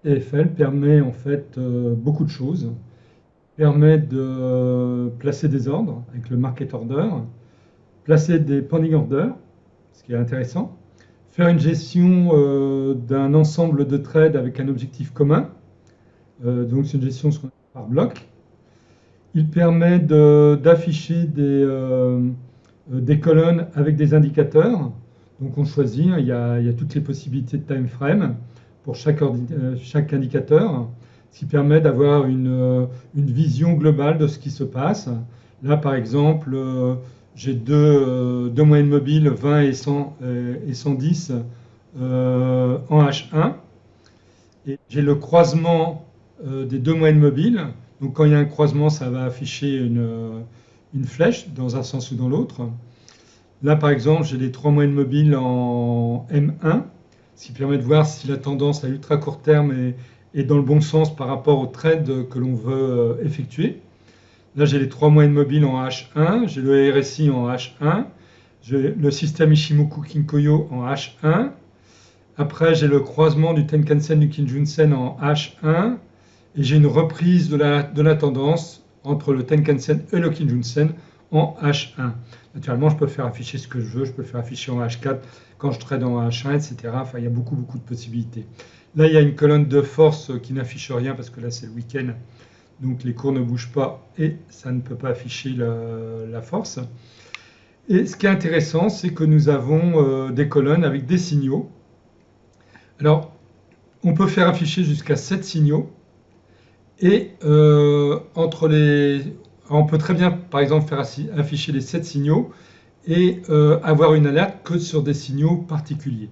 TFL permet en fait beaucoup de choses. Permet de placer des ordres avec le market order, placer des pending orders, ce qui est intéressant, faire une gestion d'un ensemble de trades avec un objectif commun. Donc c'est une gestion par bloc. Il permet d'afficher des colonnes avec des indicateurs. Donc on choisit, hein, il y a toutes les possibilités de time frame pour chaque indicateur, ce qui permet d'avoir une vision globale de ce qui se passe. Là par exemple, j'ai deux moyennes mobiles, 20 et 110 en H1. Et j'ai le croisement des deux moyennes mobiles. Donc quand il y a un croisement, ça va afficher une flèche dans un sens ou dans l'autre. Là, par exemple, j'ai les trois moyennes mobiles en M1, ce qui permet de voir si la tendance à ultra court terme est dans le bon sens par rapport au trade que l'on veut effectuer. Là, j'ai les trois moyennes mobiles en H1, j'ai le RSI en H1, j'ai le système Ichimoku Kinkoyo en H1. Après, j'ai le croisement du Tenkan-sen du Kijun-sen en H1 et j'ai une reprise de la tendance entre le Tenkan-sen et le Kijun-sen en H1. Naturellement, je peux faire afficher ce que je veux, je peux le faire afficher en H4 quand je trade en H1, etc. Enfin, il y a beaucoup de possibilités. Là, il y a une colonne de force qui n'affiche rien parce que là, c'est le week-end. Donc, les cours ne bougent pas et ça ne peut pas afficher la force. Et ce qui est intéressant, c'est que nous avons des colonnes avec des signaux. Alors, on peut faire afficher jusqu'à 7 signaux. Et on peut très bien, par exemple, faire afficher les 7 signaux et avoir une alerte que sur des signaux particuliers.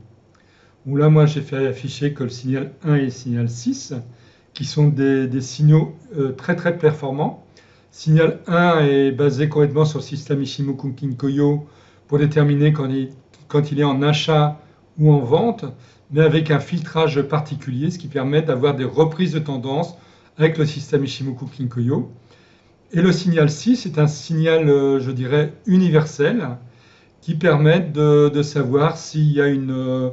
Bon, là, moi, j'ai fait afficher que le signal 1 et le signal 6, qui sont des signaux très performants. Signal 1 est basé complètement sur le système Ichimoku Kinkoyo pour déterminer quand il est en achat ou en vente, mais avec un filtrage particulier, ce qui permet d'avoir des reprises de tendance avec le système Ichimoku Kinkoyo. Et le signal 6 est un signal, je dirais, universel, qui permet de savoir s'il y a une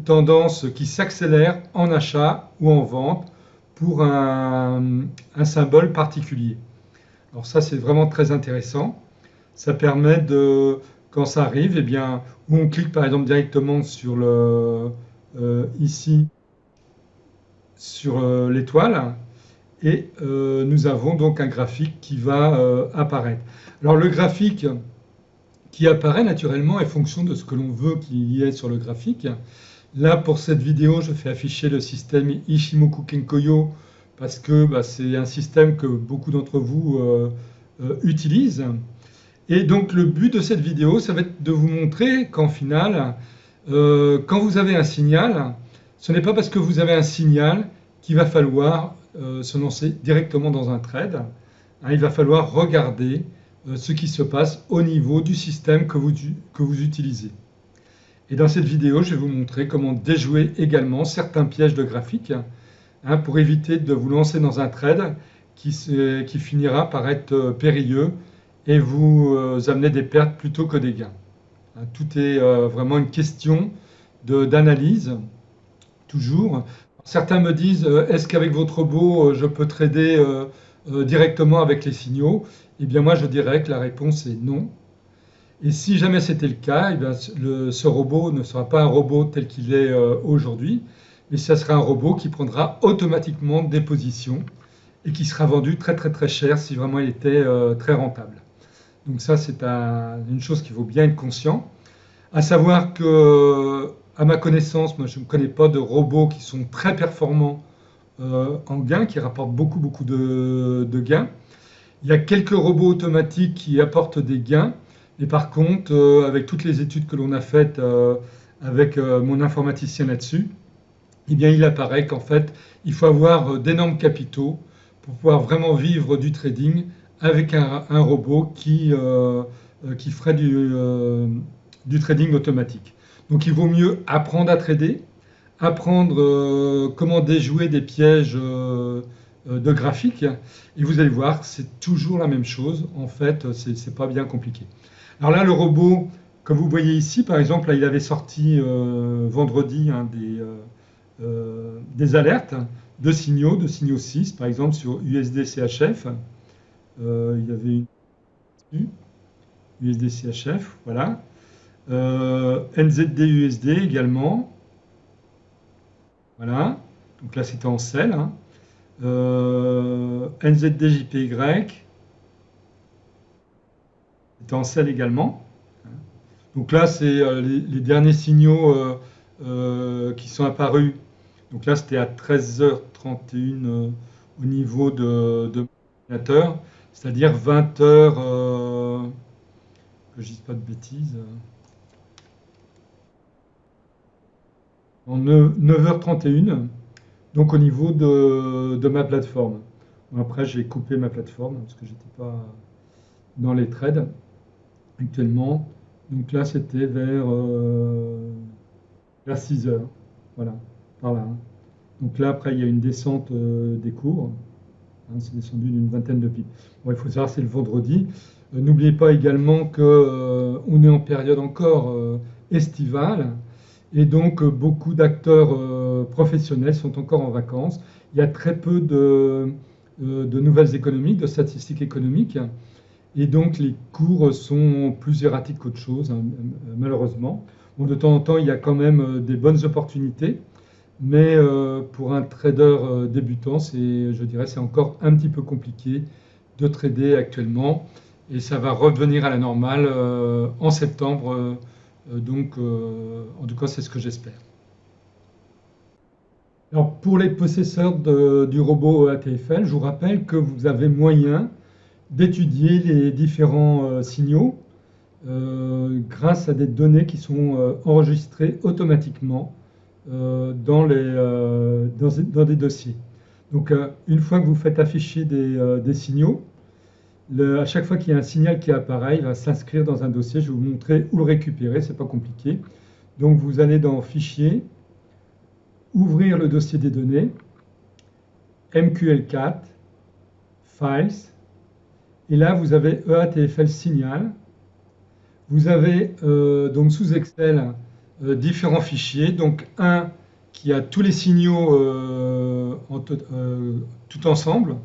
tendance qui s'accélère en achat ou en vente pour un symbole particulier. Alors ça, c'est vraiment très intéressant. Ça permet de, quand ça arrive, eh bien, où on clique par exemple directement sur ici, sur l'étoile, et nous avons donc un graphique qui va apparaître. Alors le graphique qui apparaît naturellement est fonction de ce que l'on veut qu'il y ait sur le graphique. Là, pour cette vidéo, je fais afficher le système Ichimoku Kinkoyo parce que c'est un système que beaucoup d'entre vous utilisent. Et donc le but de cette vidéo, ça va être de vous montrer qu'en final, quand vous avez un signal, ce n'est pas parce que vous avez un signal qu'il va falloir se lancer directement dans un trade. Hein, il va falloir regarder ce qui se passe au niveau du système que vous utilisez. Et dans cette vidéo, je vais vous montrer comment déjouer également certains pièges de graphique hein, pour éviter de vous lancer dans un trade qui finira par être périlleux et vous amener des pertes plutôt que des gains. Hein, tout est vraiment une question d'analyse, toujours. Certains me disent, est-ce qu'avec votre robot, je peux trader directement avec les signaux? Eh bien moi, je dirais que la réponse est non. Et si jamais c'était le cas, eh bien, ce robot ne sera pas un robot tel qu'il est aujourd'hui, mais ça sera un robot qui prendra automatiquement des positions et qui sera vendu très cher si vraiment il était très rentable. Donc ça, c'est une chose qu'il faut bien être conscient. À savoir que, à ma connaissance, moi je ne connais pas de robots qui sont très performants en gains, qui rapportent beaucoup de gains. Il y a quelques robots automatiques qui apportent des gains, mais par contre, avec toutes les études que l'on a faites avec mon informaticien là-dessus, eh bien, il apparaît qu'en fait, il faut avoir d'énormes capitaux pour pouvoir vraiment vivre du trading avec un robot qui ferait du trading automatique. Donc il vaut mieux apprendre à trader, apprendre comment déjouer des pièges de graphique, et vous allez voir, c'est toujours la même chose. En fait, c'est pas bien compliqué. Alors là, le robot, comme vous voyez ici, par exemple, là, il avait sorti vendredi des alertes de signaux 6, par exemple sur USD CHF. Il y avait une USD CHF, voilà. NZD USD également. Voilà. Donc là, c'était en sell. Hein. NZD JPY. C'était en sell également. Donc là, c'est les derniers signaux qui sont apparus. Donc là, c'était à 13h31 au niveau de l'ordinateur, c'est-à-dire 20h, que je ne dise pas de bêtises, en 9h31, donc au niveau de ma plateforme. Bon, après, j'ai coupé ma plateforme parce que je n'étais pas dans les trades actuellement. Donc là, c'était vers 6h. Voilà, par là. Hein. Donc là, après, il y a une descente des cours. Hein, c'est descendu d'une vingtaine de pips. Bon, il faut savoir, c'est le vendredi. N'oubliez pas également qu'on est en période encore estivale. Et donc, beaucoup d'acteurs professionnels sont encore en vacances. Il y a très peu de nouvelles économiques, de statistiques économiques. Et donc, les cours sont plus erratiques qu'autre chose, hein, malheureusement. Bon, de temps en temps, il y a quand même des bonnes opportunités. Mais pour un trader débutant, je dirais, c'est encore un petit peu compliqué de trader actuellement. Et ça va revenir à la normale en septembre. Donc, en tout cas, c'est ce que j'espère. Alors, pour les possesseurs du robot ATFL, je vous rappelle que vous avez moyen d'étudier les différents signaux grâce à des données qui sont enregistrées automatiquement dans des dossiers. Donc, une fois que vous faites afficher des signaux, à chaque fois qu'il y a un signal qui apparaît, il va s'inscrire dans un dossier. Je vais vous montrer où le récupérer, c'est pas compliqué. Donc, vous allez dans Fichier, ouvrir le dossier des données, MQL4, Files, et là, vous avez EATFL Signal. Vous avez donc sous Excel différents fichiers. Donc un qui a tous les signaux tout ensemble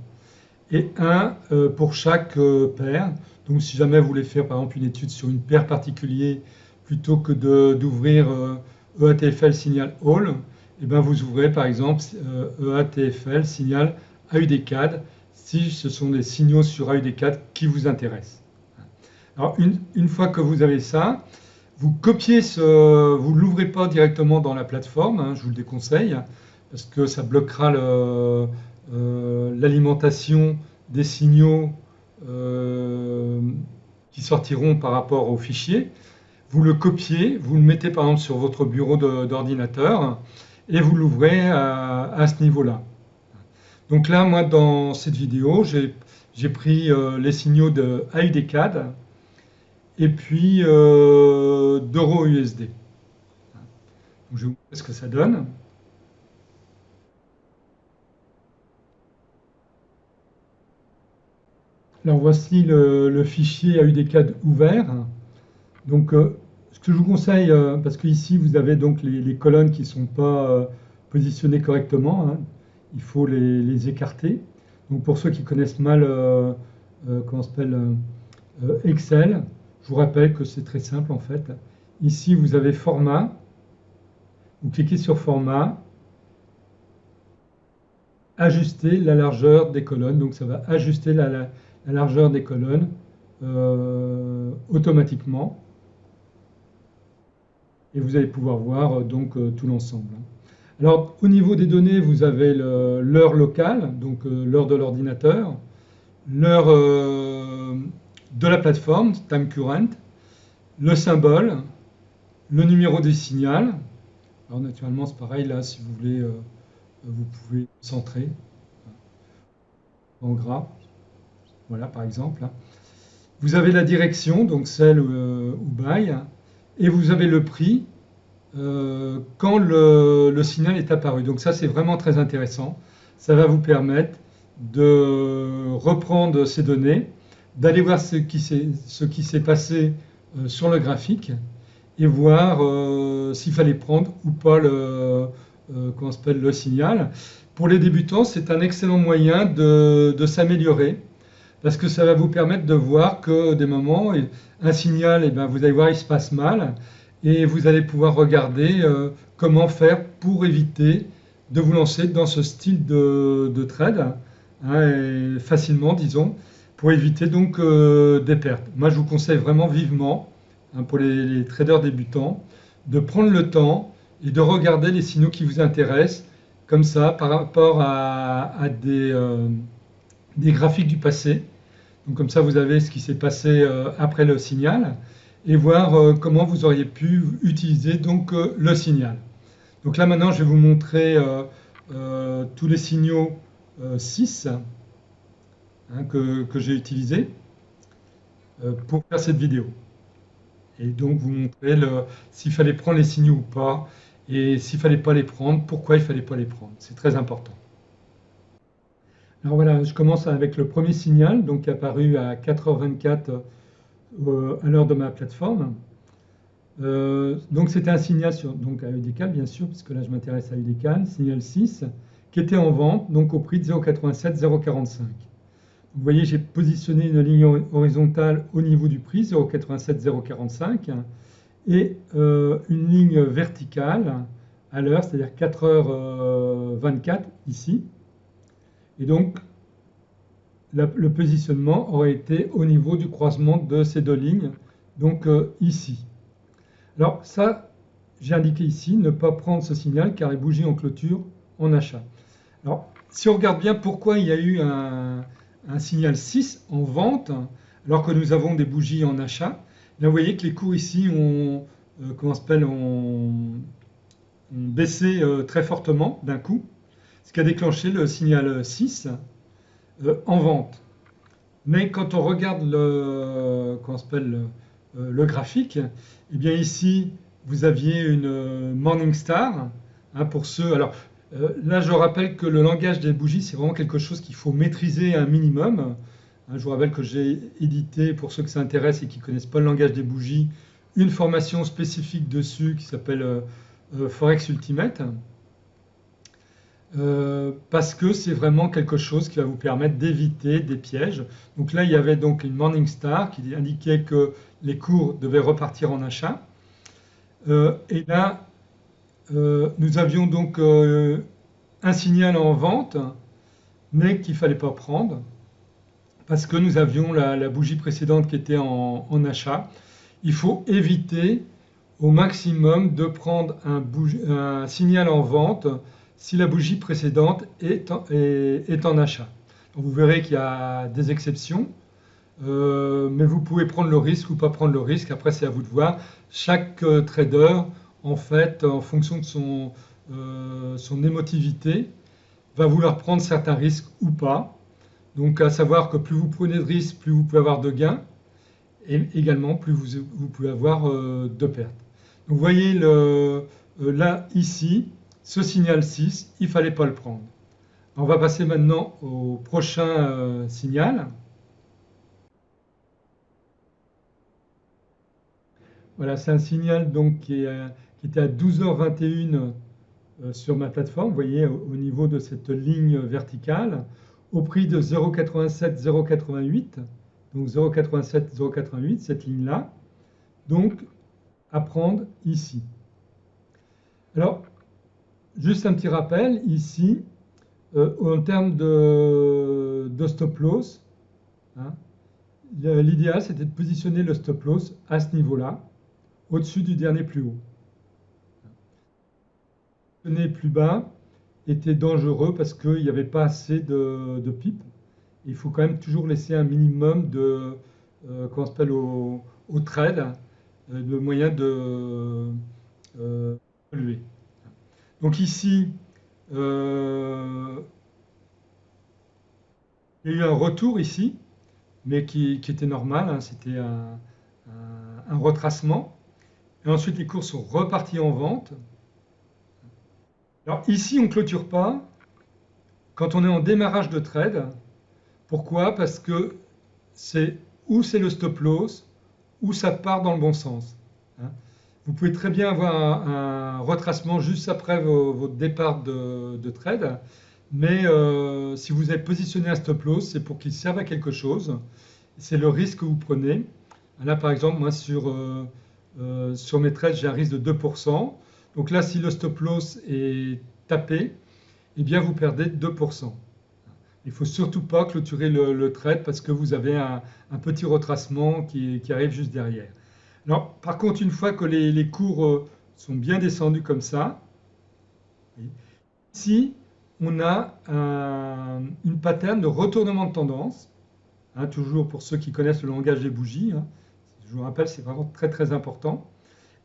et un pour chaque paire. Donc si jamais vous voulez faire par exemple une étude sur une paire particulière plutôt que d'ouvrir EATFL Signal All, et ben vous ouvrez par exemple EATFL Signal AUD4 si ce sont des signaux sur AUD4 qui vous intéressent. Alors, une fois que vous avez ça, vous copiez vous ne l'ouvrez pas directement dans la plateforme, hein, je vous le déconseille, parce que ça bloquera l'alimentation des signaux qui sortiront par rapport au fichier. Vous le copiez, vous le mettez par exemple sur votre bureau d'ordinateur et vous l'ouvrez à ce niveau-là. Donc là, moi, dans cette vidéo, j'ai pris les signaux de AUD4 et puis d'euro USD. Donc, je vais vous montrer ce que ça donne. Alors voici le fichier AUD4 ouvert. Donc ce que je vous conseille, parce qu'ici vous avez donc les colonnes qui ne sont pas positionnées correctement, hein, il faut les écarter. Donc pour ceux qui connaissent mal comment s'appelle Excel, je vous rappelle que c'est très simple en fait. Ici vous avez Format, vous cliquez sur Format, ajuster la largeur des colonnes. Donc ça va ajuster la largeur des colonnes automatiquement. Et vous allez pouvoir voir donc tout l'ensemble. Alors au niveau des données, vous avez l'heure locale, donc l'heure de l'ordinateur, l'heure de la plateforme, time current, le symbole, le numéro des signaux. Alors naturellement c'est pareil là, si vous voulez, vous pouvez centrer en gras, voilà par exemple. Vous avez la direction, donc sell ou buy, et vous avez le prix quand le signal est apparu. Donc ça c'est vraiment très intéressant. Ça va vous permettre de reprendre ces données, d'aller voir ce qui s'est passé sur le graphique et voir s'il fallait prendre ou pas comment s'appelle, le signal. Pour les débutants, c'est un excellent moyen de s'améliorer parce que ça va vous permettre de voir que des moments, un signal, eh bien, vous allez voir, il se passe mal et vous allez pouvoir regarder comment faire pour éviter de vous lancer dans ce style de trade, hein, et facilement, disons, pour éviter donc des pertes. Moi, je vous conseille vraiment vivement, hein, pour les traders débutants, de prendre le temps et de regarder les signaux qui vous intéressent, comme ça, par rapport à des graphiques du passé. Donc, comme ça, vous avez ce qui s'est passé après le signal et voir comment vous auriez pu utiliser donc le signal. Donc là, maintenant, je vais vous montrer tous les signaux 6, hein, que j'ai utilisés pour faire cette vidéo. Et donc, vous montrer s'il fallait prendre les signaux ou pas, et s'il ne fallait pas les prendre, pourquoi il ne fallait pas les prendre. C'est très important. Alors voilà, je commence avec le premier signal, donc qui est apparu à 4h24 à l'heure de ma plateforme. Donc c'était un signal donc à UDCAL, bien sûr, puisque là je m'intéresse à UDCAL, signal 6, qui était en vente, donc au prix de 0,87, 0,45. Vous voyez, j'ai positionné une ligne horizontale au niveau du prix, 0,87, 0,45, et une ligne verticale à l'heure, c'est-à-dire 4h24 ici. Et donc, le positionnement aurait été au niveau du croisement de ces deux lignes, donc ici. Alors ça, j'ai indiqué ici, ne pas prendre ce signal car les bougies en clôture en achat. Alors, si on regarde bien pourquoi il y a eu un signal 6 en vente, alors que nous avons des bougies en achat, là, vous voyez que les cours ici ont, ont baissé très fortement d'un coup, ce qui a déclenché le signal 6 en vente. Mais quand on regarde le graphique, eh bien ici, vous aviez une Morning Star, hein, pour ceux. Alors là, je rappelle que le langage des bougies, c'est vraiment quelque chose qu'il faut maîtriser un minimum. Hein, je vous rappelle que j'ai édité, pour ceux que ça intéresse et qui ne connaissent pas le langage des bougies, une formation spécifique dessus qui s'appelle Forex Ultimate. Parce que c'est vraiment quelque chose qui va vous permettre d'éviter des pièges. Donc là, il y avait donc une Morning Star qui indiquait que les cours devaient repartir en achat. Et là, nous avions donc un signal en vente, mais qu'il ne fallait pas prendre, parce que nous avions la bougie précédente qui était en achat. Il faut éviter au maximum de prendre un signal en vente si la bougie précédente est en achat. Donc vous verrez qu'il y a des exceptions, mais vous pouvez prendre le risque ou pas prendre le risque. Après, c'est à vous de voir. Chaque trader, en fait, en fonction de son émotivité, va vouloir prendre certains risques ou pas. Donc, à savoir que plus vous prenez de risques, plus vous pouvez avoir de gains, et également plus vous pouvez avoir de pertes. Donc, vous voyez là, ici, ce signal 6, il ne fallait pas le prendre. On va passer maintenant au prochain signal. Voilà, c'est un signal donc, qui était à 12h21 sur ma plateforme, vous voyez, au niveau de cette ligne verticale, au prix de 0,87, 0,88. Donc 0,87, 0,88, cette ligne-là. Donc, à prendre ici. Alors, juste un petit rappel, ici, en termes de stop loss, hein, l'idéal, c'était de positionner le stop loss à ce niveau-là, au-dessus du dernier plus haut. Le positionner plus bas était dangereux parce qu'il n'y avait pas assez de pips. Il faut quand même toujours laisser un minimum de, au trade, de moyen de évoluer. Donc ici, il y a eu un retour ici, mais qui était normal, hein, c'était un retracement. Et ensuite, les cours sont repartis en vente. Alors ici, on ne clôture pas quand on est en démarrage de trade. Pourquoi? Parce que c'est le stop loss, ou ça part dans le bon sens. Hein. Vous pouvez très bien avoir un retracement juste après votre départ de trade, mais si vous avez positionné un stop loss, c'est pour qu'il serve à quelque chose. C'est le risque que vous prenez. Là, par exemple, moi, sur mes trades, j'ai un risque de 2%. Donc là, si le stop loss est tapé, eh bien, vous perdez 2%. Il ne faut surtout pas clôturer le trade parce que vous avez un petit retracement qui arrive juste derrière. Alors, par contre, une fois que les cours sont bien descendus comme ça, ici, on a une pattern de retournement de tendance. Hein, toujours pour ceux qui connaissent le langage des bougies. Hein, je vous rappelle, c'est vraiment très très important.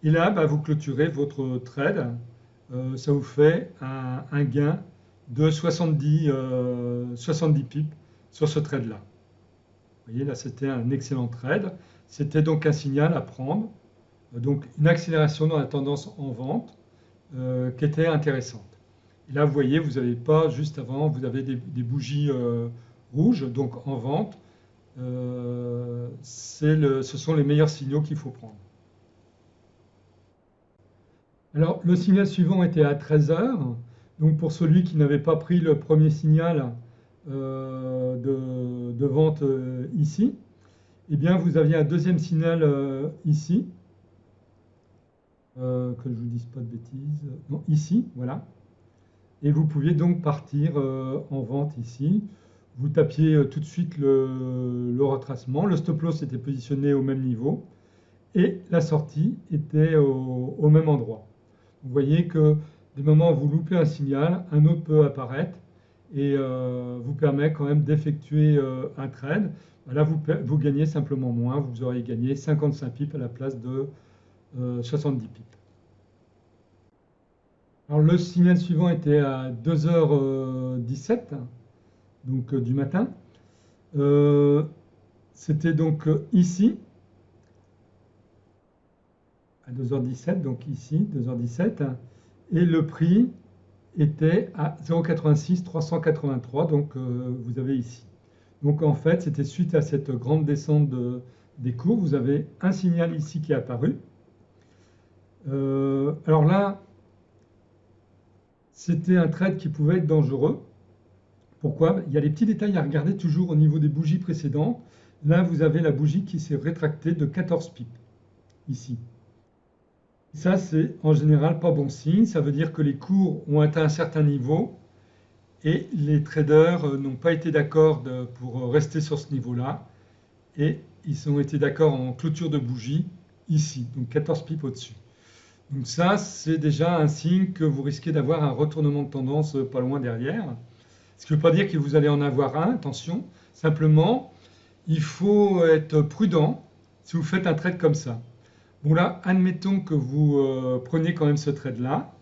Et là, bah, vous clôturez votre trade. Ça vous fait un gain de 70 pips sur ce trade-là. Vous voyez, là, c'était un excellent trade. C'était donc un signal à prendre. Donc, une accélération dans la tendance en vente qui était intéressante. Et là, vous voyez, vous n'avez pas, juste avant, vous avez des bougies rouges, donc en vente. Ce sont les meilleurs signaux qu'il faut prendre. Alors, le signal suivant était à 13 heures. Donc, pour celui qui n'avait pas pris le premier signal de vente ici, eh bien, vous aviez un deuxième signal ici. Que je ne vous dise pas de bêtises. Non, ici, voilà. Et vous pouviez donc partir en vente ici. Vous tapiez tout de suite le retracement. Le stop loss était positionné au même niveau. Et la sortie était au même endroit. Vous voyez que des moments où vous loupez un signal, un autre peut apparaître et vous permet quand même d'effectuer un trade. Là, vous gagnez simplement moins. Vous auriez gagné 55 pips à la place de 70 pips. Alors, le signal suivant était à 2h17 donc, du matin. C'était donc ici, à 2h17, donc ici, 2h17. Et le prix était à 0,86 383, donc vous avez ici. Donc en fait, c'était suite à cette grande descente des cours, vous avez un signal ici qui est apparu. Alors là, c'était un trade qui pouvait être dangereux. Pourquoi? Il y a les petits détails à regarder toujours au niveau des bougies précédentes. Là, vous avez la bougie qui s'est rétractée de 14 pips, ici. Ça, c'est en général pas bon signe. Ça veut dire que les cours ont atteint un certain niveau et les traders n'ont pas été d'accord pour rester sur ce niveau-là. Et ils ont été d'accord en clôture de bougie ici, donc 14 pips au-dessus. Donc ça, c'est déjà un signe que vous risquez d'avoir un retournement de tendance pas loin derrière. Ce qui ne veut pas dire que vous allez en avoir un, attention. Simplement, il faut être prudent si vous faites un trade comme ça. Bon là, admettons que vous preniez quand même ce trade-là.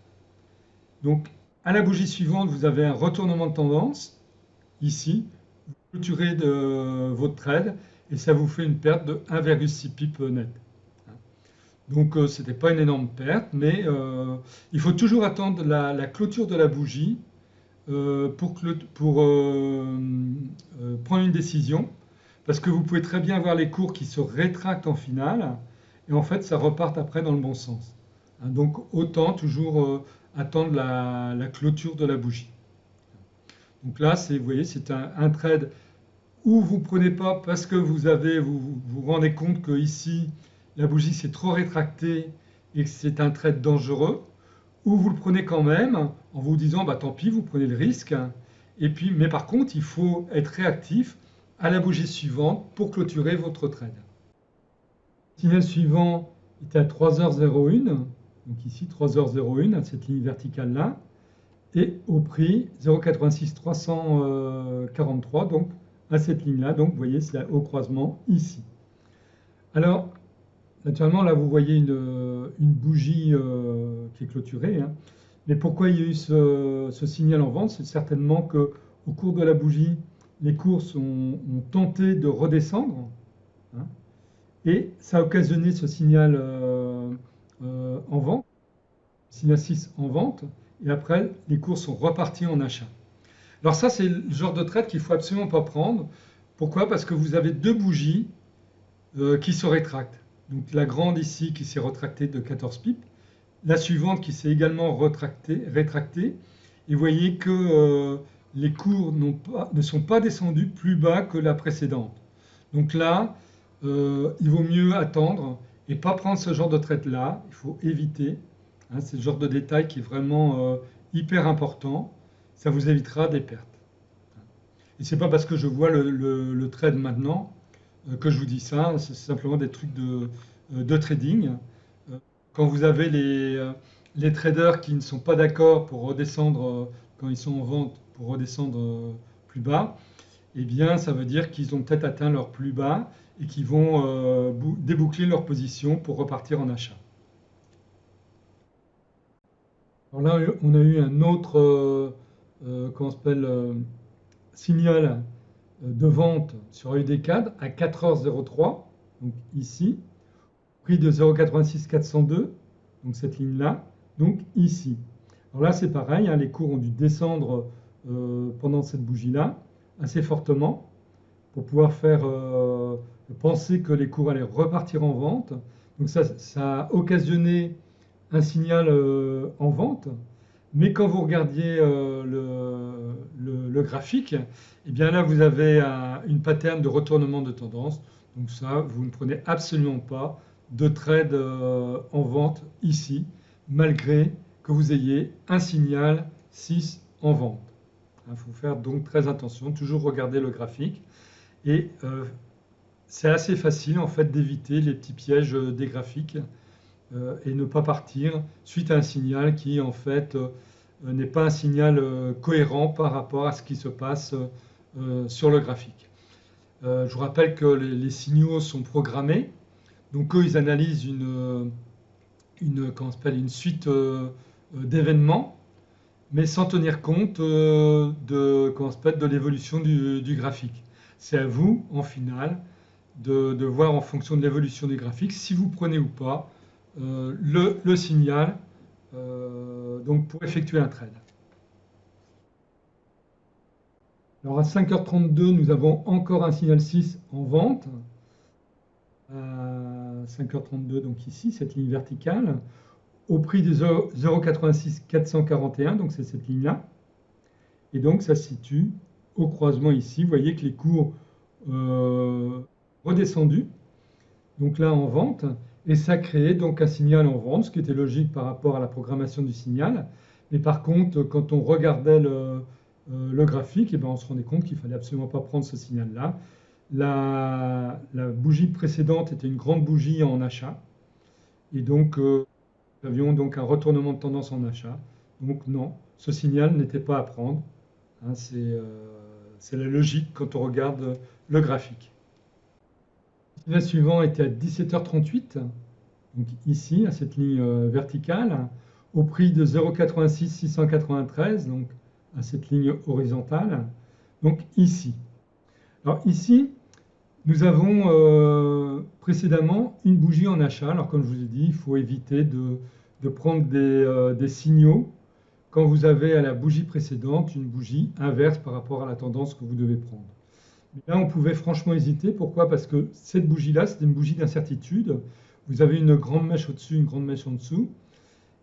Donc, à la bougie suivante, vous avez un retournement de tendance, ici. Vous clôturez votre trade et ça vous fait une perte de 1,6 pip net. Donc, ce n'était pas une énorme perte, mais il faut toujours attendre la clôture de la bougie pour prendre une décision. Parce que vous pouvez très bien avoir les cours qui se rétractent en finale et en fait, ça repart après dans le bon sens. Donc, autant toujours attendre la clôture de la bougie. Donc là, vous voyez, c'est un trade où vous ne prenez pas parce que vous rendez compte que ici, la bougie s'est trop rétractée et que c'est un trade dangereux, ou vous le prenez quand même en vous disant, bah, tant pis, vous prenez le risque. Et puis, mais par contre, il faut être réactif à la bougie suivante pour clôturer votre trade. Le signal suivant était à 3h01, donc ici 3h01, à cette ligne verticale-là, et au prix 0,86 343, donc à cette ligne-là. Donc vous voyez, c'est au croisement ici. Alors, naturellement, là, vous voyez une bougie qui est clôturée. Hein. Mais pourquoi il y a eu ce signal en vente? C'est certainement qu'au cours de la bougie, les cours ont tenté de redescendre. Hein, et ça a occasionné ce signal en vente, signal 6 en vente. Et après, les cours sont repartis en achat. Alors ça, c'est le genre de trade qu'il ne faut absolument pas prendre. Pourquoi? Parce que vous avez deux bougies qui se rétractent. Donc la grande ici qui s'est retractée de 14 pips, la suivante qui s'est également rétractée, et vous voyez que les cours ne sont pas descendus plus bas que la précédente. Donc là, il vaut mieux attendre et pas prendre ce genre de trade-là, il faut éviter. Hein, c'est le genre de détail qui est vraiment hyper important, ça vous évitera des pertes. Et c'est pas parce que je vois le trade maintenant que je vous dis ça, c'est simplement des trucs de trading. Quand vous avez les traders qui ne sont pas d'accord pour redescendre, quand ils sont en vente, pour redescendre plus bas, eh bien ça veut dire qu'ils ont peut-être atteint leur plus bas et qu'ils vont déboucler leur position pour repartir en achat. Alors là, on a eu un autre comment s'appelle, signal de vente sur AUD-CAD à 4h03, donc ici, prix de 0,86402, donc cette ligne-là, donc ici. Alors là, c'est pareil, hein, les cours ont dû descendre pendant cette bougie-là assez fortement pour pouvoir faire penser que les cours allaient repartir en vente. Donc ça a occasionné un signal en vente. Mais quand vous regardiez le graphique, eh bien là, vous avez une pattern de retournement de tendance. Donc ça, vous ne prenez absolument pas de trade en vente ici, malgré que vous ayez un signal 6 en vente. Il faut faire donc très attention, toujours regarder le graphique. Et c'est assez facile en fait d'éviter les petits pièges des graphiques et ne pas partir suite à un signal qui en fait n'est pas un signal cohérent par rapport à ce qui se passe sur le graphique. Je vous rappelle que les signaux sont programmés, donc eux ils analysent une suite d'événements, mais sans tenir compte de l'évolution du graphique. C'est à vous, en finale, de voir en fonction de l'évolution du graphique si vous prenez ou pas le signal donc pour effectuer un trade. Alors à 5h32, nous avons encore un signal 6 en vente. À 5h32, donc ici, cette ligne verticale, au prix de 0,86 441, donc c'est cette ligne-là. Et donc ça se situe au croisement ici. Vous voyez que les cours redescendus, donc là en vente, et ça crée donc un signal en vente, ce qui était logique par rapport à la programmation du signal. Mais par contre, quand on regardait le graphique, eh ben, on se rendait compte qu'il ne fallait absolument pas prendre ce signal-là. La bougie précédente était une grande bougie en achat, et donc nous avions donc un retournement de tendance en achat. Donc non, ce signal n'était pas à prendre. Hein, c'est la logique quand on regarde le graphique. Le signal suivant était à 17h38, donc ici, à cette ligne verticale, au prix de 0,86 693, donc à cette ligne horizontale, donc ici. Alors ici, nous avons précédemment une bougie en achat. Alors comme je vous ai dit, il faut éviter de prendre des signaux quand vous avez à la bougie précédente une bougie inverse par rapport à la tendance que vous devez prendre. Mais là, on pouvait franchement hésiter. Pourquoi? Parce que cette bougie-là, c'est une bougie d'incertitude. Vous avez une grande mèche au-dessus, une grande mèche en dessous.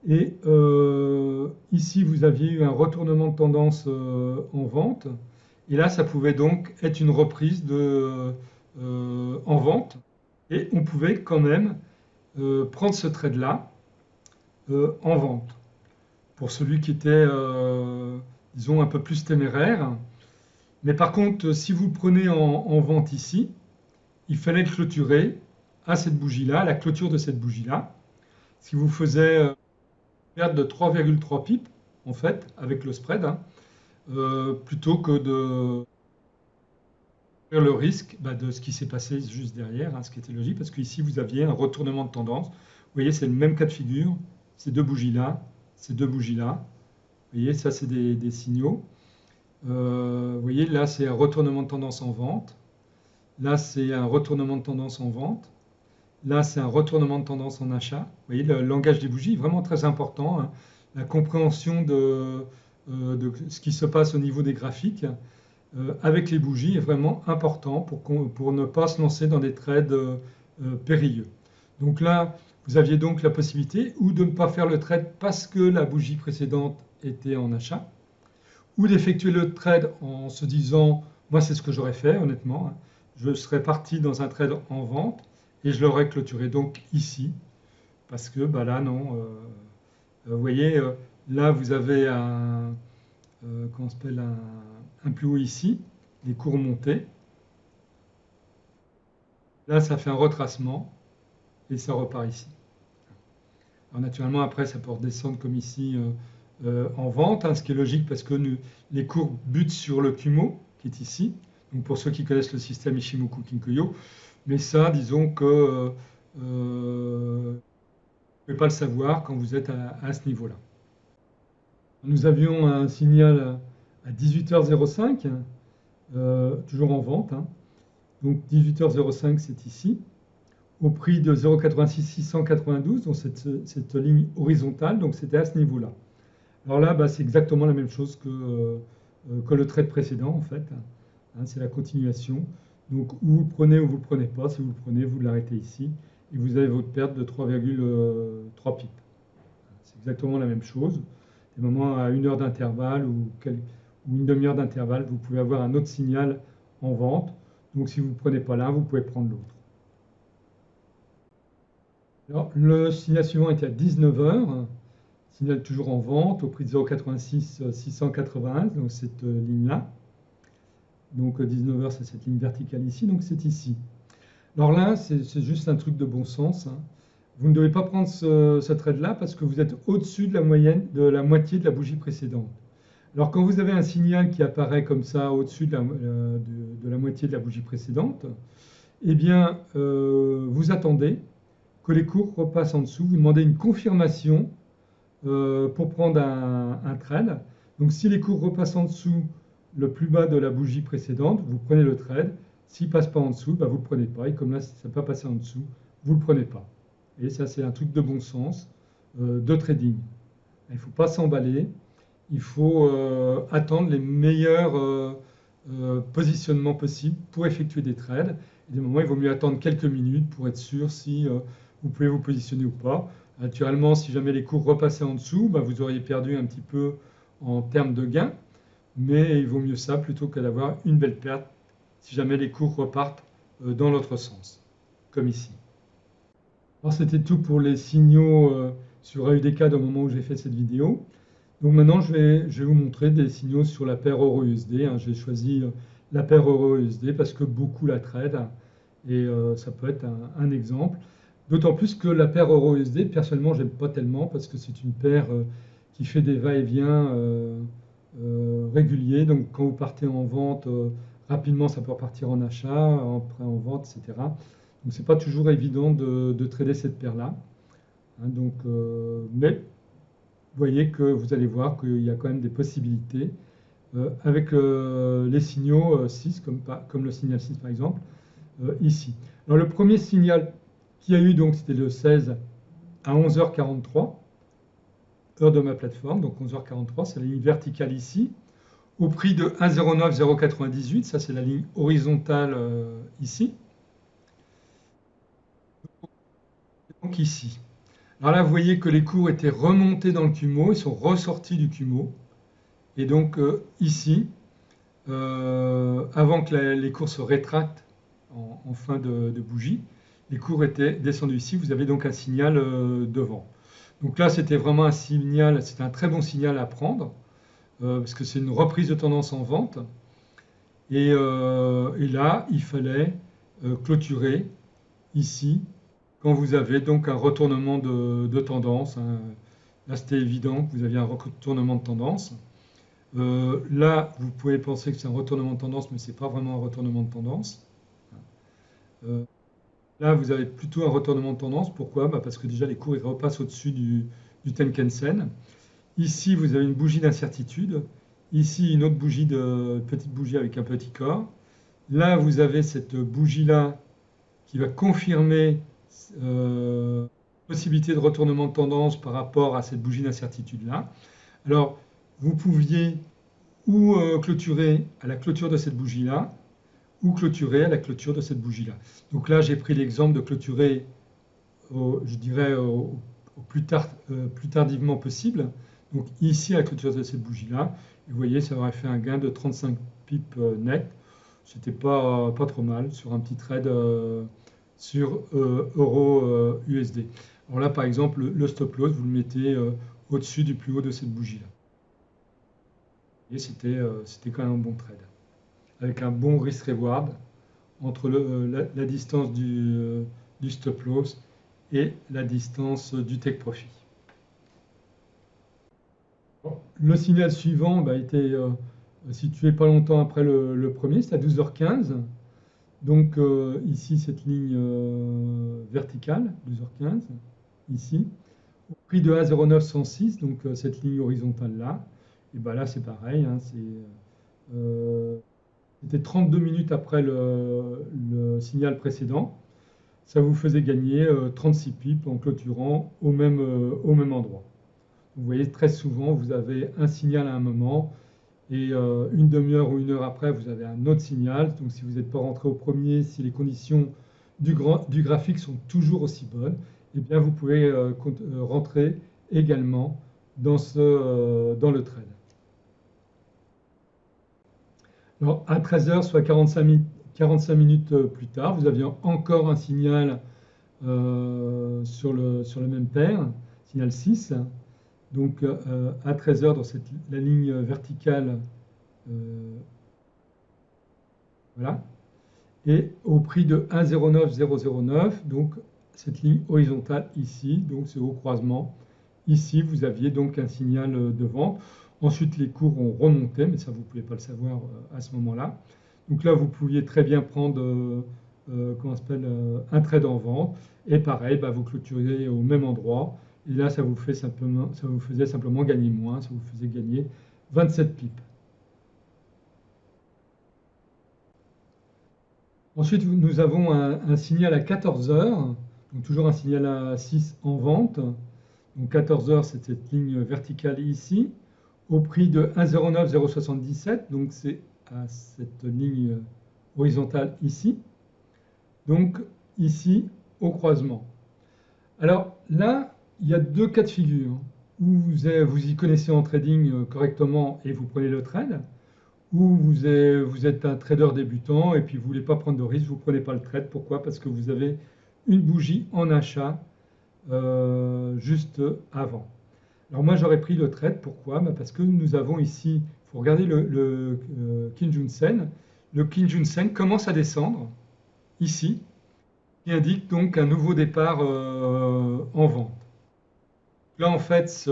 Et ici, vous aviez eu un retournement de tendance en vente. Et là, ça pouvait donc être une reprise en vente. Et on pouvait quand même prendre ce trade-là en vente. Pour celui qui était, disons, un peu plus téméraire. Mais par contre, si vous le prenez en vente ici, il fallait le clôturer à cette bougie-là, à la clôture de cette bougie-là. Ce qui vous faisait une perte de 3,3 pips, en fait, avec le spread, hein, plutôt que de faire le risque de ce qui s'est passé juste derrière, hein, ce qui était logique, parce qu'ici, vous aviez un retournement de tendance. Vous voyez, c'est le même cas de figure, ces deux bougies-là, ces deux bougies-là. Vous voyez, ça, c'est des signaux. Vous voyez, là, c'est un retournement de tendance en vente. Là, c'est un retournement de tendance en vente. Là, c'est un retournement de tendance en achat. Vous voyez, le langage des bougies est vraiment très important. Hein. La compréhension de ce qui se passe au niveau des graphiques avec les bougies est vraiment important pour ne pas se lancer dans des trades périlleux. Donc là, vous aviez donc la possibilité ou de ne pas faire le trade parce que la bougie précédente était en achat, ou d'effectuer le trade en se disant, moi c'est ce que j'aurais fait honnêtement, hein. Je serais parti dans un trade en vente et je l'aurais clôturé donc ici, parce que bah là non, vous voyez, là vous avez comment on s'appelle, un plus haut ici, les cours montés. Là ça fait un retracement et ça repart ici. Alors naturellement après ça peut redescendre comme ici en vente, hein, ce qui est logique parce que les cours butent sur le Kumo qui est ici. Donc pour ceux qui connaissent le système Ichimoku Kinkoyo, mais ça, disons que vous ne pouvez pas le savoir quand vous êtes à ce niveau-là. Nous avions un signal à 18h05, toujours en vente, hein. Donc 18h05, c'est ici, au prix de 0,86 692, donc cette ligne horizontale, donc c'était à ce niveau-là. Alors là, bah, c'est exactement la même chose que le trade précédent, en fait. Hein, c'est la continuation. Donc, ou vous le prenez ou vous ne le prenez pas. Si vous le prenez, vous l'arrêtez ici. Et vous avez votre perte de 3,3 pips. C'est exactement la même chose. Des moments à 1 heure d'intervalle ou une demi-heure d'intervalle, vous pouvez avoir un autre signal en vente. Donc, si vous ne prenez pas l'un, vous pouvez prendre l'autre. Alors, le signal suivant était à 19h. Signal toujours en vente au prix de 0,86 681, donc cette ligne-là. Donc 19h, c'est cette ligne verticale ici, donc c'est ici. Alors là, c'est juste un truc de bon sens, hein. Vous ne devez pas prendre ce trade-là parce que vous êtes au-dessus de la moyenne, de la moitié de la bougie précédente. Alors quand vous avez un signal qui apparaît comme ça au-dessus de la moitié de la bougie précédente, eh bien, vous attendez que les cours repassent en dessous, vous demandez une confirmation pour prendre un trade. Donc si les cours repassent en dessous le plus bas de la bougie précédente, vous prenez le trade. S'il ne passe pas en dessous, bah, vous ne le prenez pas. Et comme là, ça ne pas passer en dessous, vous ne le prenez pas. Et ça, c'est un truc de bon sens de trading. Il ne faut pas s'emballer. Il faut attendre les meilleurs positionnements possibles pour effectuer des trades. Et des moments, il vaut mieux attendre quelques minutes pour être sûr si vous pouvez vous positionner ou pas. Naturellement, si jamais les cours repassaient en dessous, bah, vous auriez perdu un petit peu en termes de gains. Mais il vaut mieux ça plutôt que d'avoir une belle perte si jamais les cours repartent dans l'autre sens, comme ici. Alors c'était tout pour les signaux sur AUDK au moment où j'ai fait cette vidéo. Donc maintenant je vais vous montrer des signaux sur la paire euro-USD, hein. J'ai choisi la paire euro-USD parce que beaucoup la trade et ça peut être un exemple. D'autant plus que la paire euro-USD, personnellement, j'aime pas tellement parce que c'est une paire qui fait des va-et-vient réguliers. Donc quand vous partez en vente, rapidement ça peut repartir en achat, après en vente, etc. Donc c'est pas toujours évident de trader cette paire-là. Hein, donc, mais vous voyez que vous allez voir qu'il y a quand même des possibilités avec les signaux 6, comme le signal 6 par exemple, ici. Alors le premier signal qu'il y a eu, donc c'était le 16 à 11h43, heure de ma plateforme, donc 11h43, c'est la ligne verticale ici, au prix de 1,09,098, ça c'est la ligne horizontale ici. Donc ici. Alors là, vous voyez que les cours étaient remontés dans le Kumo, ils sont ressortis du Kumo. Et donc ici, avant que les cours se rétractent en fin de bougie, les cours étaient descendus ici. Vous avez donc un signal devant. Donc là, c'était vraiment un signal, c'était un très bon signal à prendre, parce que c'est une reprise de tendance en vente. Et là, il fallait clôturer ici, quand vous avez donc un retournement de tendance, hein. Là, c'était évident que vous aviez un retournement de tendance. Là, vous pouvez penser que c'est un retournement de tendance, mais ce n'est pas vraiment un retournement de tendance. Là, vous avez plutôt un retournement de tendance. Pourquoi? Bah, parce que déjà, les cours ils repassent au-dessus du Tenkan-sen. Ici, vous avez une bougie d'incertitude. Ici, une autre petite bougie avec un petit corps. Là, vous avez cette bougie-là qui va confirmer possibilité de retournement de tendance par rapport à cette bougie d'incertitude-là. Alors, vous pouviez ou clôturer à la clôture de cette bougie-là, ou clôturer à la clôture de cette bougie-là. Donc là, j'ai pris l'exemple de clôturer je dirais, au plus tardivement possible. Donc ici, à la clôture de cette bougie-là, vous voyez, ça aurait fait un gain de 35 pips net. C'était pas trop mal sur un petit trade sur euro USD. Alors là, par exemple, le stop loss, vous le mettez au-dessus du plus haut de cette bougie-là. Et c'était quand même un bon trade, avec un bon risk-reward entre la distance du stop loss et la distance du take profit. Le signal suivant était situé pas longtemps après le premier, c'est à 12h15. Donc ici, cette ligne verticale, 12h15, ici, au prix de 1,0906, donc cette ligne horizontale là. Et ben là, c'est pareil, hein, c'était 32 minutes après le signal précédent. Ça vous faisait gagner 36 pips en clôturant au même endroit. Vous voyez, très souvent, vous avez un signal à un moment et une demi-heure ou une heure après, vous avez un autre signal. Donc, si vous n'êtes pas rentré au premier, si les conditions du graphique sont toujours aussi bonnes, eh bien, vous pouvez rentrer également dans le trade. Alors, à 13h, soit 45 minutes plus tard, vous aviez encore un signal sur le même paire, signal 6. Donc à 13h, dans la ligne verticale, voilà, et au prix de 1,09009, donc cette ligne horizontale ici, donc c'est au croisement. Ici, vous aviez donc un signal de vente. Ensuite, les cours ont remonté, mais ça, vous ne pouvez pas le savoir à ce moment-là. Donc là, vous pouviez très bien prendre un trade en vente. Et pareil, vous clôturez au même endroit. Et là, ça vous faisait simplement gagner moins. Ça vous faisait gagner 27 pips. Ensuite, nous avons un signal à 14h. Donc toujours un signal à 6 en vente. Donc 14h, c'est cette ligne verticale ici, au prix de 1,09077. Donc c'est à cette ligne horizontale ici. Donc ici, au croisement. Alors là, il y a deux cas de figure. Où vous y connaissez en trading correctement et vous prenez le trade, ou vous êtes un trader débutant et puis vous ne voulez pas prendre de risque, vous ne prenez pas le trade. Pourquoi? Parce que vous avez une bougie en achat juste avant. Alors moi j'aurais pris le trade, pourquoi? Parce que nous avons ici, il faut regarder le Kijun Sen. Le Kijun Sen commence à descendre ici, qui indique donc un nouveau départ en vente. Là en fait ce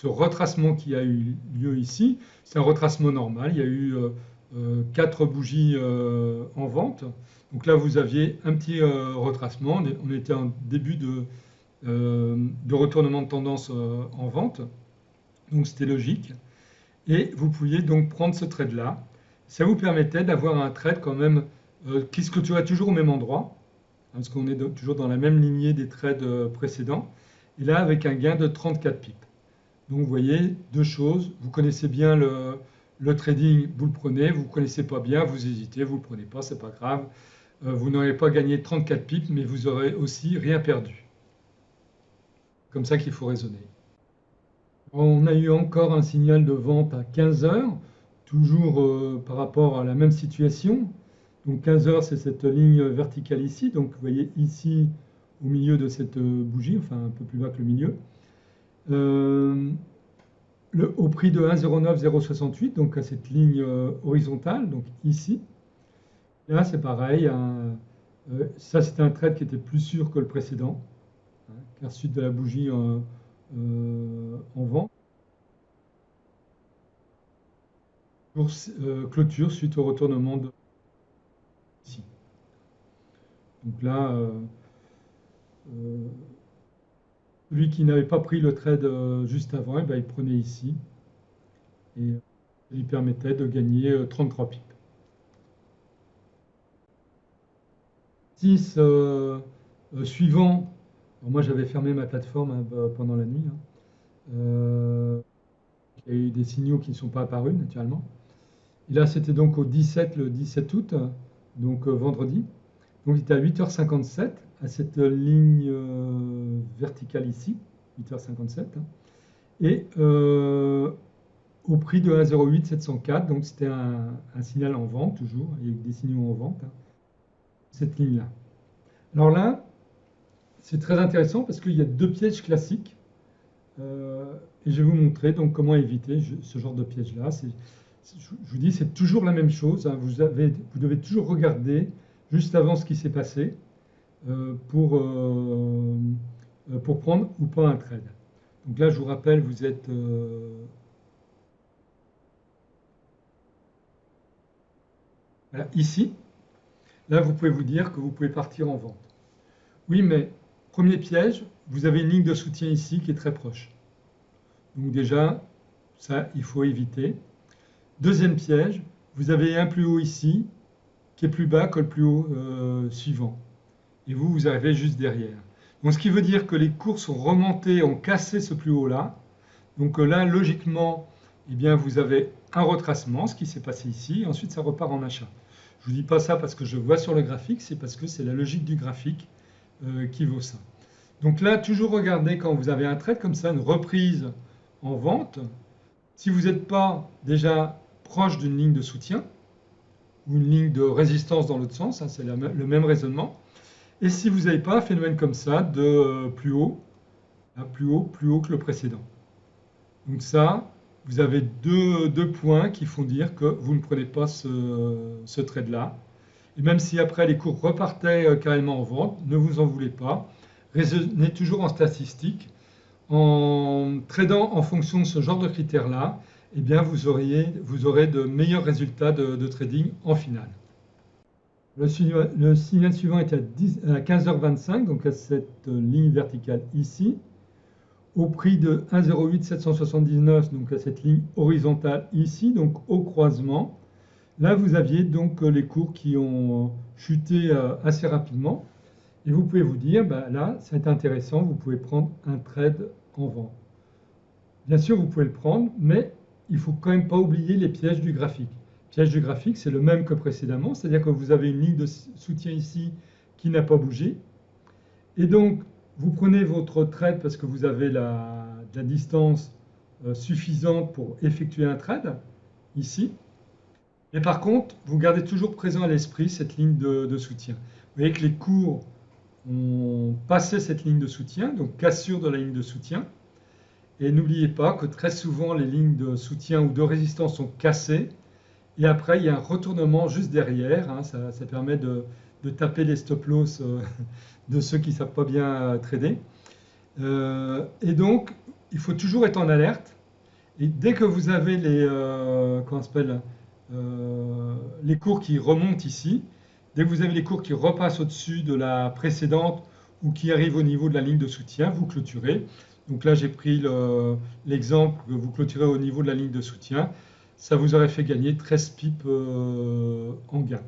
retracement qui a eu lieu ici, c'est un retracement normal. Il y a eu 4 bougies en vente. Donc là vous aviez un petit retracement. On était en début de retournement de tendance en vente. Donc c'était logique. Et vous pouviez donc prendre ce trade-là. Ça vous permettait d'avoir un trade quand même qui se clôturait toujours au même endroit, hein, parce qu'on est toujours dans la même lignée des trades précédents. Et là, avec un gain de 34 pips. Donc vous voyez, deux choses. Vous connaissez bien le trading, vous le prenez. Vous ne connaissez pas bien, vous hésitez, vous ne le prenez pas, c'est pas grave. Vous n'aurez pas gagné 34 pips, mais vous aurez aussi rien perdu. Comme ça qu'il faut raisonner. On a eu encore un signal de vente à 15h, toujours par rapport à la même situation. Donc 15h, c'est cette ligne verticale ici. Donc vous voyez ici, au milieu de cette bougie, enfin un peu plus bas que le milieu, au prix de 1,09068, donc à cette ligne horizontale, donc ici. Là, c'est pareil. Ça, c'était un trade qui était plus sûr que le précédent, hein, car suite de la bougie en vente. Pour clôture suite au retournement de ici. Donc là, celui qui n'avait pas pris le trade juste avant, il prenait ici et ça lui permettait de gagner 33 pips. 6 suivant, moi j'avais fermé ma plateforme pendant la nuit. Il y a eu des signaux qui ne sont pas apparus naturellement. Et là, c'était donc le 17 août, donc vendredi. Donc il était à 8h57. à cette ligne verticale ici, 8h57, hein, et au prix de 1,08 704, donc c'était un signal en vente toujours, avec des signaux en vente, hein, cette ligne-là. Alors là, c'est très intéressant parce qu'il y a deux pièges classiques, et je vais vous montrer donc comment éviter ce genre de piège-là. Je vous dis, c'est toujours la même chose, hein. Vous devez toujours regarder juste avant ce qui s'est passé pour prendre ou pas un trade. Donc là, je vous rappelle, vous êtes voilà, ici. Là, vous pouvez vous dire que vous pouvez partir en vente. Oui, mais premier piège, vous avez une ligne de soutien ici qui est très proche. Donc déjà, ça, il faut éviter. Deuxième piège, vous avez un plus haut ici qui est plus bas que le plus haut suivant. Et vous arrivez juste derrière. Donc ce qui veut dire que les cours sont remontés, ont cassé ce plus haut-là. Donc là, logiquement, eh bien, vous avez un retracement, ce qui s'est passé ici, et ensuite ça repart en achat. Je ne vous dis pas ça parce que je vois sur le graphique, c'est parce que c'est la logique du graphique qui vaut ça. Donc là, toujours regardez quand vous avez un trade comme ça, une reprise en vente, si vous n'êtes pas déjà proche d'une ligne de soutien ou une ligne de résistance dans l'autre sens, hein, c'est le même raisonnement, et si vous n'avez pas un phénomène comme ça de plus haut que le précédent. Donc ça, vous avez deux points qui font dire que vous ne prenez pas ce trade-là. Et même si après les cours repartaient carrément en vente, ne vous en voulez pas. Raisonnez toujours en statistique. En tradant en fonction de ce genre de critères-là, eh bien vous aurez de meilleurs résultats de trading en finale. Le signal suivant est à 15h25, donc à cette ligne verticale ici, au prix de 1,08 779, donc à cette ligne horizontale ici, donc au croisement. Là, vous aviez donc les cours qui ont chuté assez rapidement. Et vous pouvez vous dire, bah, là, c'est intéressant, vous pouvez prendre un trade en vente. Bien sûr, vous pouvez le prendre, mais il ne faut quand même pas oublier les pièges du graphique. Le piège du graphique, c'est le même que précédemment, c'est-à-dire que vous avez une ligne de soutien ici qui n'a pas bougé. Et donc, vous prenez votre trade parce que vous avez la distance suffisante pour effectuer un trade, ici. Mais par contre, vous gardez toujours présent à l'esprit cette ligne de soutien. Vous voyez que les cours ont passé cette ligne de soutien, donc cassure de la ligne de soutien. Et n'oubliez pas que très souvent, les lignes de soutien ou de résistance sont cassées. Et après, il y a un retournement juste derrière, hein, ça permet de taper les stop-loss de ceux qui ne savent pas bien trader. Et donc, il faut toujours être en alerte. Et dès que vous avez les cours qui remontent ici, dès que vous avez les cours qui repassent au-dessus de la précédente ou qui arrivent au niveau de la ligne de soutien, vous clôturez. Donc là, j'ai pris l'exemple que vous clôturez au niveau de la ligne de soutien. Ça vous aurait fait gagner 13 pips en gain.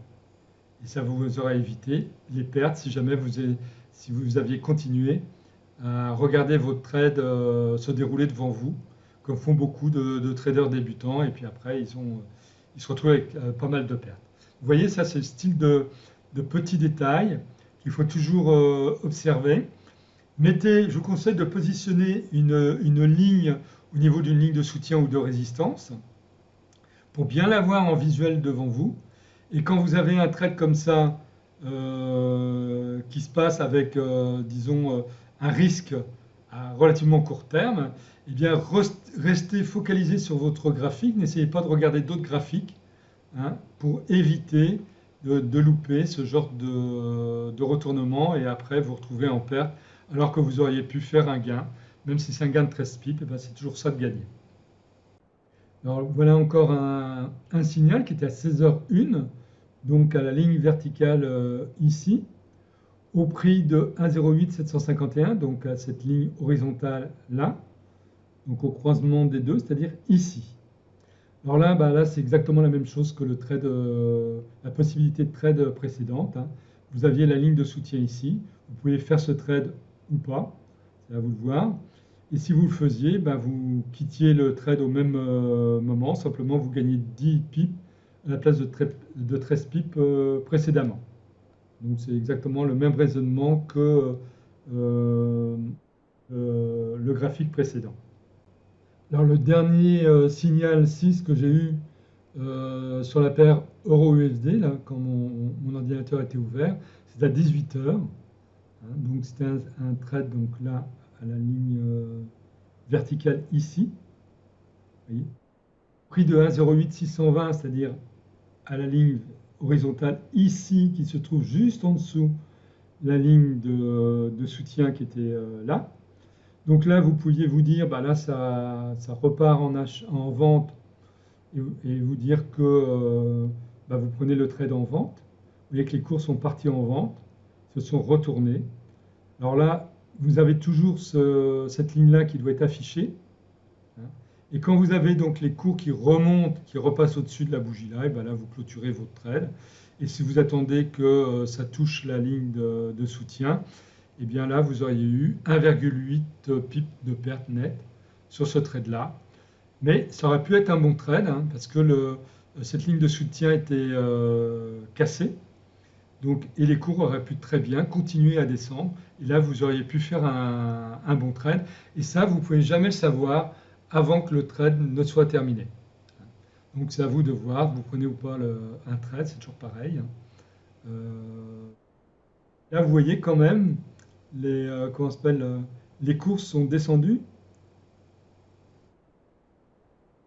Et ça vous aurait évité les pertes si jamais si vous aviez continué à regarder votre trade se dérouler devant vous, comme font beaucoup de traders débutants, et puis après ils se retrouvent avec pas mal de pertes. Vous voyez, ça c'est le style de petits détails qu'il faut toujours observer. Je vous conseille de positionner une ligne au niveau d'une ligne de soutien ou de résistance pour bien la voir en visuel devant vous. Et quand vous avez un trade comme ça qui se passe avec, disons, un risque à relativement court terme, eh bien, restez focalisé sur votre graphique. N'essayez pas de regarder d'autres graphiques, hein, pour éviter de louper ce genre de retournement et après vous retrouvez en perte alors que vous auriez pu faire un gain. Même si c'est un gain de 13 pips, eh bien, c'est toujours ça de gagner. Alors voilà encore un signal qui était à 16h01, donc à la ligne verticale ici, au prix de 1,08 751, donc à cette ligne horizontale là, donc au croisement des deux, c'est-à-dire ici. Alors là, là c'est exactement la même chose que le trade, la possibilité de trade précédente, hein. Vous aviez la ligne de soutien ici, vous pouvez faire ce trade ou pas, c'est à vous de voir. Et si vous le faisiez, vous quittiez le trade au même moment, simplement vous gagnez 10 pips à la place de 13 pips précédemment. Donc c'est exactement le même raisonnement que le graphique précédent. Alors le dernier signal 6 que j'ai eu sur la paire Euro-USD, là, quand mon ordinateur était ouvert, c'est à 18 heures. Hein, donc c'était un trade donc là à la ligne verticale ici. Vous voyez, prix de 1,08620, c'est-à-dire à la ligne horizontale ici, qui se trouve juste en dessous la ligne de soutien qui était là. Donc là, vous pouviez vous dire, bah là, ça repart en vente et vous dire que bah, vous prenez le trade en vente. Vous voyez que les cours sont partis en vente, se sont retournés. Alors là, vous avez toujours cette ligne-là qui doit être affichée. Hein. Et quand vous avez donc les cours qui remontent, qui repassent au-dessus de la bougie là, et ben là, vous clôturez votre trade. Et si vous attendez que ça touche la ligne de soutien, et bien là, vous auriez eu 1,8 pips de perte nette sur ce trade-là. Mais ça aurait pu être un bon trade, hein, parce que cette ligne de soutien était cassée. Donc, et les cours auraient pu très bien continuer à descendre. Et là, vous auriez pu faire un bon trade. Et ça, vous ne pouvez jamais le savoir avant que le trade ne soit terminé. Donc, c'est à vous de voir. Vous prenez ou pas un trade, c'est toujours pareil. Là, vous voyez quand même, comment les cours sont descendus.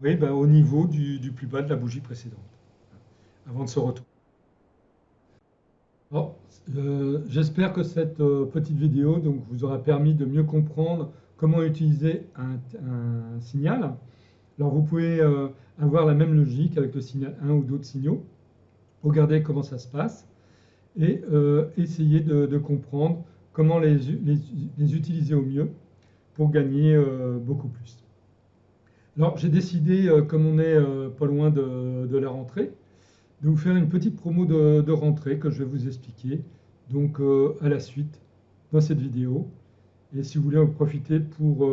Oui, ben, au niveau du plus bas de la bougie précédente, avant de se retourner. Bon, j'espère que cette petite vidéo donc, vous aura permis de mieux comprendre comment utiliser un signal. Alors vous pouvez avoir la même logique avec le signal 1 ou d'autres signaux. Regardez comment ça se passe et essayer de comprendre comment les utiliser au mieux pour gagner beaucoup plus. Alors j'ai décidé, comme on est pas loin de la rentrée, de vous faire une petite promo de rentrée que je vais vous expliquer donc à la suite dans cette vidéo. Et si vous voulez en profiter pour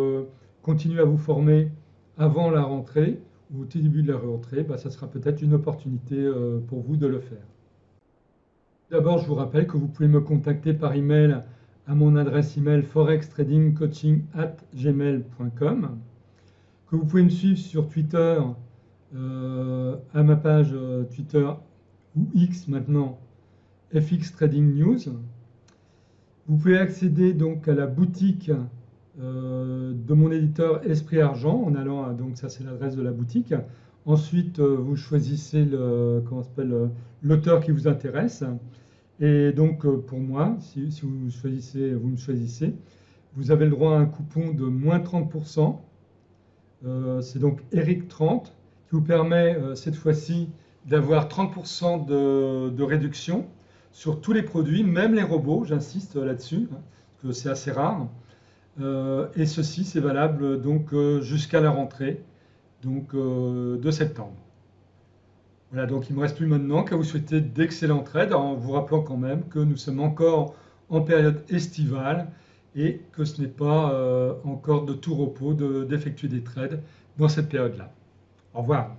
continuer à vous former avant la rentrée ou au tout début de la rentrée, bah, ça sera peut-être une opportunité pour vous de le faire. D'abord, je vous rappelle que vous pouvez me contacter par email à mon adresse email forextradingcoaching@gmail.com, que vous pouvez me suivre sur Twitter à ma page Twitter ou X maintenant, FX Trading News. Vous pouvez accéder donc à la boutique de mon éditeur Esprit Argent en allant donc ça c'est l'adresse de la boutique. Ensuite, vous choisissez l'auteur qui vous intéresse. Et donc pour moi, si vous me choisissez, vous avez le droit à un coupon de moins 30%. C'est donc Eric30 qui vous permet cette fois-ci d'avoir 30% de réduction sur tous les produits, même les robots, j'insiste là-dessus, hein, parce que c'est assez rare. Et ceci, c'est valable donc jusqu'à la rentrée donc, de septembre. Voilà, donc il ne me reste plus maintenant qu'à vous souhaiter d'excellents trades, en vous rappelant quand même que nous sommes encore en période estivale et que ce n'est pas encore de tout repos d'effectuer des trades dans cette période-là. Au revoir.